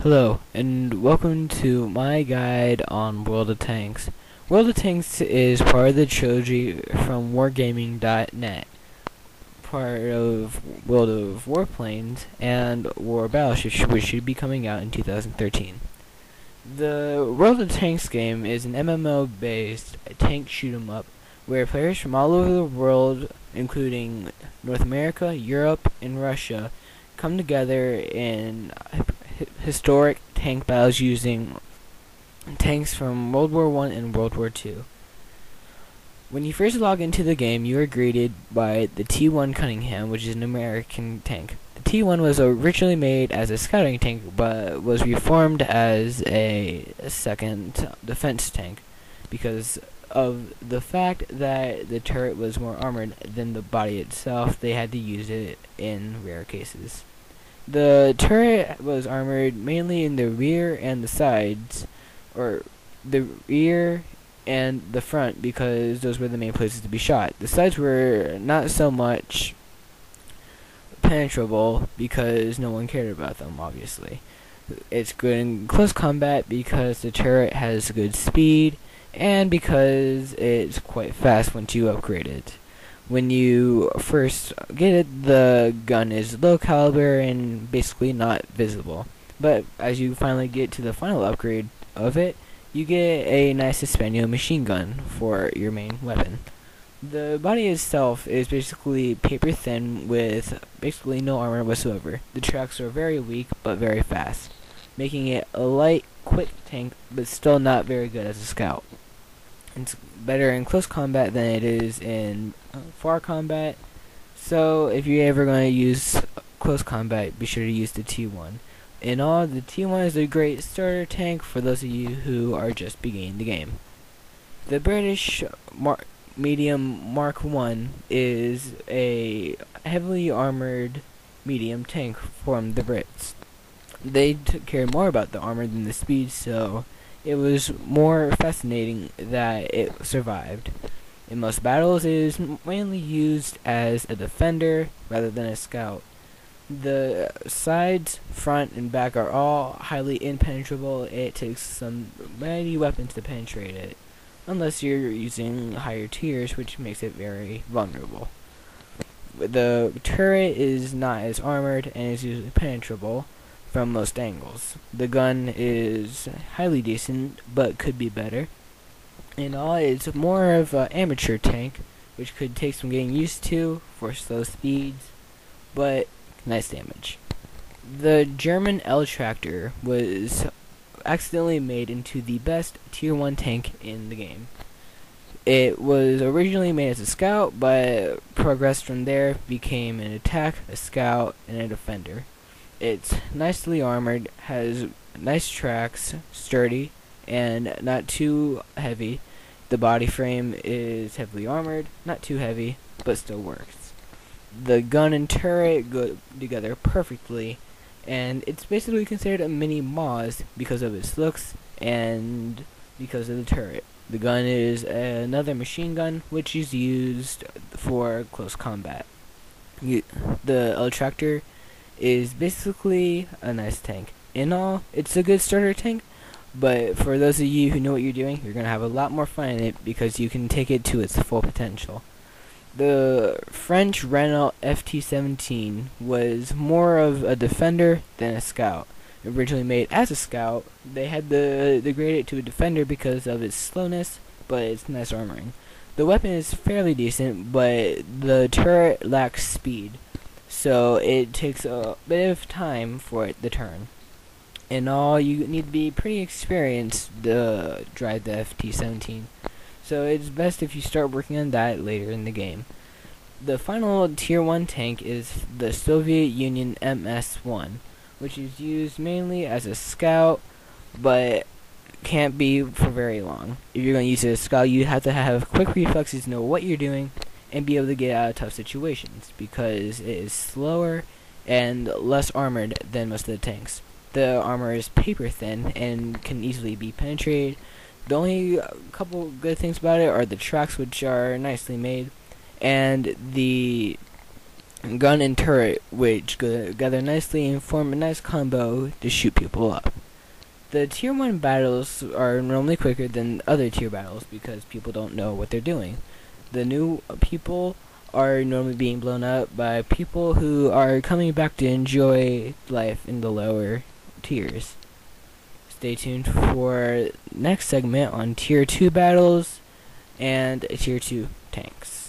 Hello, and welcome to my guide on World of Tanks. World of Tanks is part of the trilogy from wargaming.net, part of World of Warplanes and War Battleships, which should be coming out in 2013. The World of Tanks game is an MMO-based tank shoot-'em-up where players from all over the world, including North America, Europe, and Russia, come together in historic tank battles using tanks from World War I and World War II. When you first log into the game, you are greeted by the T1 Cunningham, which is an American tank. The T1 was originally made as a scouting tank, but was reformed as a second defense tank because of the fact that the turret was more armored than the body itself. They had to use it in rare cases. The turret was armored mainly in the rear and the sides, or the rear and the front, because those were the main places to be shot. The sides were not so much penetrable because no one cared about them, obviously. It's good in close combat because the turret has good speed and because it's quite fast once you upgrade it. When you first get it, the gun is low caliber and basically not visible. But as you finally get to the final upgrade of it, you get a nice Hispanio machine gun for your main weapon. The body itself is basically paper thin with basically no armor whatsoever. The tracks are very weak but very fast, making it a light, quick tank but still not very good as a scout. It's better in close combat than it is in far combat, so if you're ever going to use close combat, be sure to use the T1. In all, the T1 is a great starter tank for those of you who are just beginning the game. The British medium Mark I is a heavily armored medium tank from the Brits. They cared more about the armor than the speed, so it was more fascinating that it survived. In most battles, it is mainly used as a defender rather than a scout. The sides, front, and back are all highly impenetrable. It takes some mighty weapons to penetrate it, unless you're using higher tiers, which makes it very vulnerable. The turret is not as armored and is usually penetrable from most angles. The gun is highly decent, but could be better. In all, it's more of an amateur tank, which could take some getting used to for slow speeds, but nice damage. The German L-Tractor was accidentally made into the best Tier 1 tank in the game. It was originally made as a scout, but progressed from there, became an attack, a scout, and a defender. It's nicely armored, has nice tracks, sturdy, and not too heavy. The body frame is heavily armored, not too heavy, but still works. The gun and turret go together perfectly, and it's basically considered a mini Moz because of its looks and because of the turret. The gun is another machine gun, which is used for close combat. The L-Tractor is basically a nice tank. In all, it's a good starter tank, but for those of you who know what you're doing, you're going to have a lot more fun in it because you can take it to its full potential. The French Renault FT-17 was more of a defender than a scout. Originally made as a scout, they had to degrade it to a defender because of its slowness, but its nice armoring. The weapon is fairly decent, but the turret lacks speed, so it takes a bit of time for it to turn. In all, you need to be pretty experienced to drive the FT-17, so it's best if you start working on that later in the game. The final Tier 1 tank is the Soviet Union MS-1, which is used mainly as a scout, but can't be for very long. If you're going to use it as a scout, you have to have quick reflexes, know what you're doing, and be able to get out of tough situations, because it is slower and less armored than most of the tanks. The armor is paper thin and can easily be penetrated. The only couple good things about it are the tracks, which are nicely made, and the gun and turret, which go together nicely and form a nice combo to shoot people up. The tier 1 battles are normally quicker than other tier battles because people don't know what they're doing. The new people are normally being blown up by people who are coming back to enjoy life in the lower tiers. Stay tuned for next segment on tier 2 battles and tier 2 tanks.